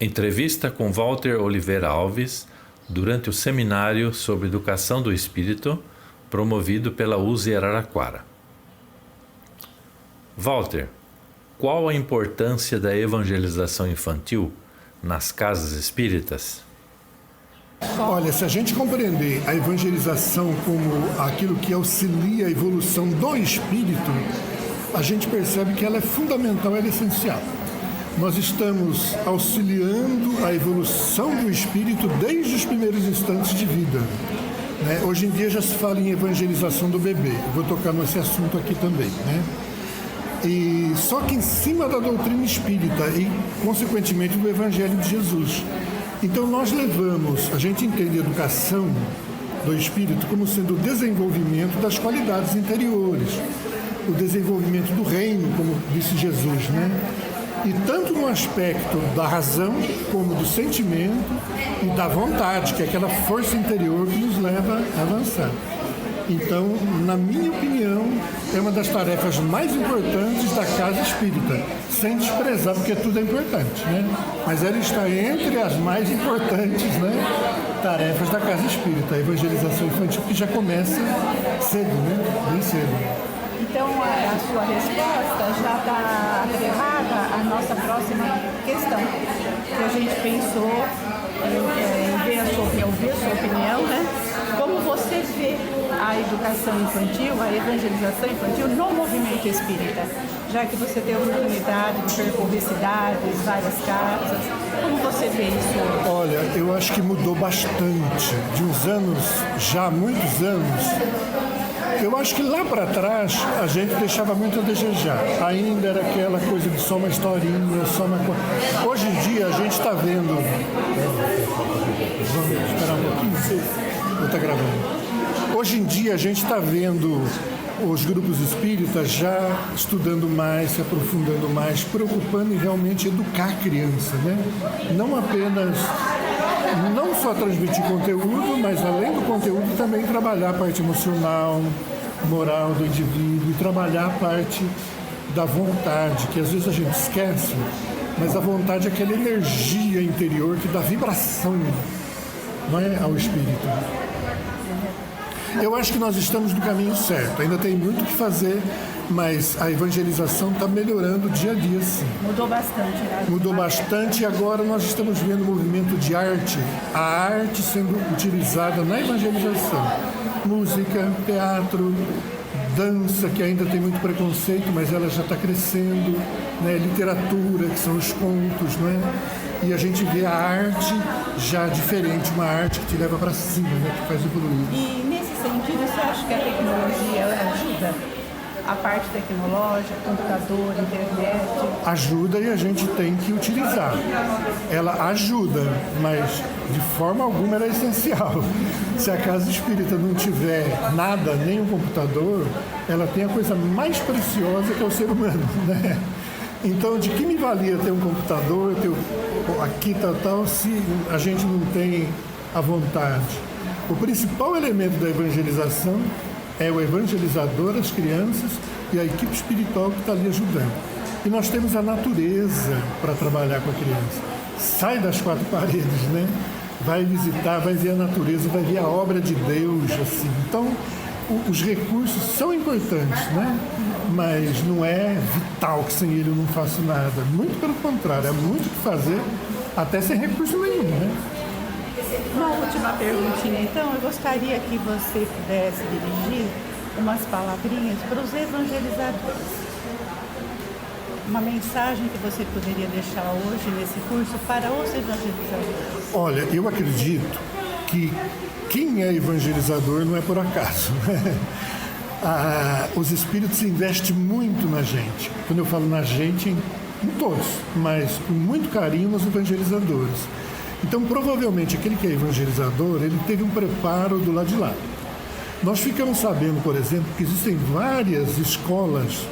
Entrevista com Walter Oliveira Alves durante o seminário sobre educação do espírito promovido pela USE Araraquara. Walter, qual a importância da evangelização infantil nas casas espíritas? Olha, se a gente compreender a evangelização como aquilo que auxilia a evolução do espírito, a gente percebe que ela é fundamental, ela é essencial. Nós estamos auxiliando a evolução do espírito desde os primeiros instantes de vida. Hoje em dia já se fala em evangelização do bebê. Eu vou tocar nesse assunto aqui também. E só que em cima da doutrina espírita e, consequentemente, do Evangelho de Jesus. Então nós levamos, a gente entende a educação do espírito como sendo o desenvolvimento das qualidades interiores, o desenvolvimento do reino, como disse Jesus, E tanto no aspecto da razão, como do sentimento e da vontade, que é aquela força interior que nos leva a avançar. Então, na minha opinião, é uma das tarefas mais importantes da casa espírita, sem desprezar, porque tudo é importante, Mas ela está entre as mais importantes, tarefas da casa espírita, a evangelização infantil, que já começa cedo, bem cedo. Então, a sua resposta já está atrelada à nossa próxima questão, que a gente pensou em ver ouvir a sua opinião, Como você vê a educação infantil, a evangelização infantil no movimento espírita? Já que você tem a oportunidade de percorrer cidades, várias casas, como você vê isso? Olha, eu acho que mudou bastante. De uns anos, já há muitos anos, eu acho que lá para trás a gente deixava muito a desejar. Ainda era aquela coisa de só uma historinha, só uma coisa. Hoje em dia a gente está vendo. Vamos esperar um pouquinho? Eu estou gravando. Hoje em dia a gente está vendo os grupos espíritas já estudando mais, se aprofundando mais, preocupando em realmente educar a criança, Não apenas. Não só transmitir conteúdo, mas além do conteúdo também trabalhar a parte emocional, moral do indivíduo e trabalhar a parte da vontade, que às vezes a gente esquece, mas a vontade é aquela energia interior que dá vibração, ao espírito. Eu acho que nós estamos no caminho certo, ainda tem muito o que fazer, mas a evangelização está melhorando dia a dia, sim. Mudou bastante, Mudou bastante e agora nós estamos vendo o movimento de arte, a arte sendo utilizada na evangelização. Música, teatro, dança, que ainda tem muito preconceito, mas ela já está crescendo, literatura, que são os contos, E a gente vê a arte já diferente, uma arte que te leva para cima, que faz evoluir. E nesse sentido, você acha que a tecnologia ela ajuda? A parte tecnológica, computador, internet? Ajuda e a gente tem que utilizar. Ela ajuda, mas de forma alguma ela é essencial. Se a casa espírita não tiver nada, nem um computador, ela tem a coisa mais preciosa que é o ser humano, Então, de que me valia ter um computador, ter aqui tal, se a gente não tem a vontade? O principal elemento da evangelização é o evangelizador, as crianças e a equipe espiritual que está ali ajudando. E nós temos a natureza para trabalhar com a criança. Sai das quatro paredes, Vai visitar, vai ver a natureza, vai ver a obra de Deus, assim. Então, os recursos são importantes, Mas não é vital que sem ele eu não faço nada. Muito pelo contrário, é muito o que fazer, até sem recurso nenhum, Uma última perguntinha, então. Eu gostaria que você pudesse dirigir umas palavrinhas para os evangelizadores. Uma mensagem que você poderia deixar hoje nesse curso para os evangelizadores. Olha, eu acredito que quem é evangelizador não é por acaso, Os espíritos investem muito na gente. Quando eu falo na gente, em todos, mas com muito carinho nos evangelizadores. Então, provavelmente, aquele que é evangelizador, ele teve um preparo do lado de lá. Nós ficamos sabendo, por exemplo, que existem várias escolas,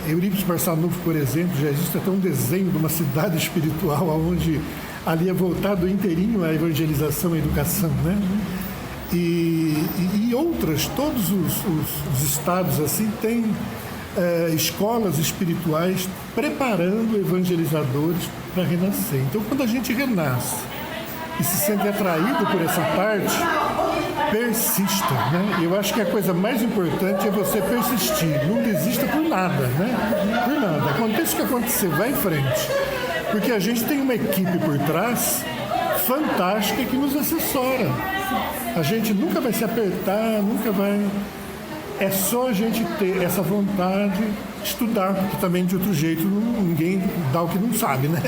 Eurípides Barçanufo, por exemplo, já existe até um desenho de uma cidade espiritual onde ali é voltado inteirinho à evangelização e educação, E outras, todos os estados assim têm escolas espirituais preparando evangelizadores para renascer. Então, quando a gente renasce e se sente atraído por essa parte, persista, né? Eu acho que a coisa mais importante é você persistir, não desista por nada, né? Por nada. Aconteça o que acontecer, vai em frente. Porque a gente tem uma equipe por trás fantástica que nos assessora. A gente nunca vai se apertar, nunca vai... É só a gente ter essa vontade, estudar, porque também de outro jeito ninguém dá o que não sabe, né?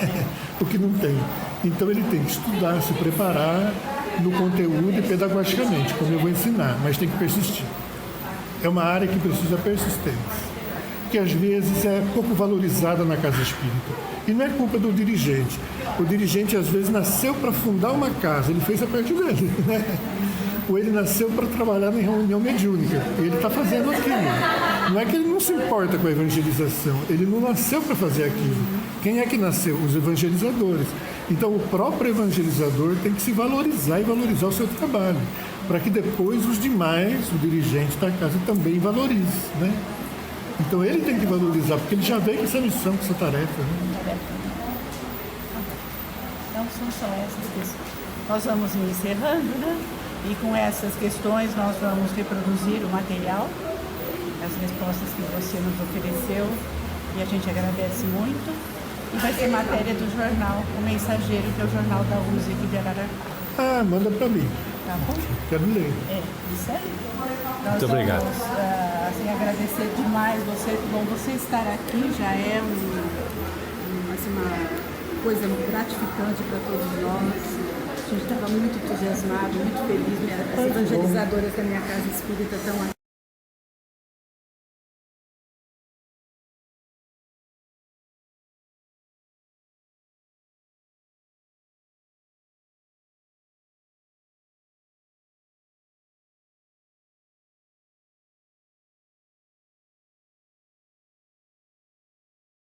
O que não tem. Então ele tem que estudar, se preparar no conteúdo e pedagogicamente, como eu vou ensinar, mas tem que persistir. É uma área que precisa persistência, que às vezes é pouco valorizada na casa espírita. E não é culpa do dirigente. O dirigente às vezes nasceu para fundar uma casa, ele fez a parte dele, né? Ou ele nasceu para trabalhar na reunião mediúnica. Ele está fazendo aquilo. Não é que ele não se importa com a evangelização. Ele não nasceu para fazer aquilo. Quem é que nasceu? Os evangelizadores. Então, o próprio evangelizador tem que se valorizar e valorizar o seu trabalho, para que depois os demais, o dirigente da casa, também valorize, né? Então, ele tem que valorizar, porque ele já veio com essa missão, com essa tarefa, né? Então, são só essas questões. Nós vamos encerrando, né? E com essas questões nós vamos reproduzir o material, as respostas que você nos ofereceu, e a gente agradece muito. E vai ser matéria do jornal O Mensageiro, que é o jornal da USE aqui de Araraquara. Ah, manda para mim. Tá bom? Quero ler. Isso aí. Muito obrigado. Vamos, agradecer demais você. Bom, você estar aqui já é uma coisa gratificante para todos nós. A gente estava muito entusiasmado, muito feliz. As evangelizadoras da minha casa espírita estão aqui.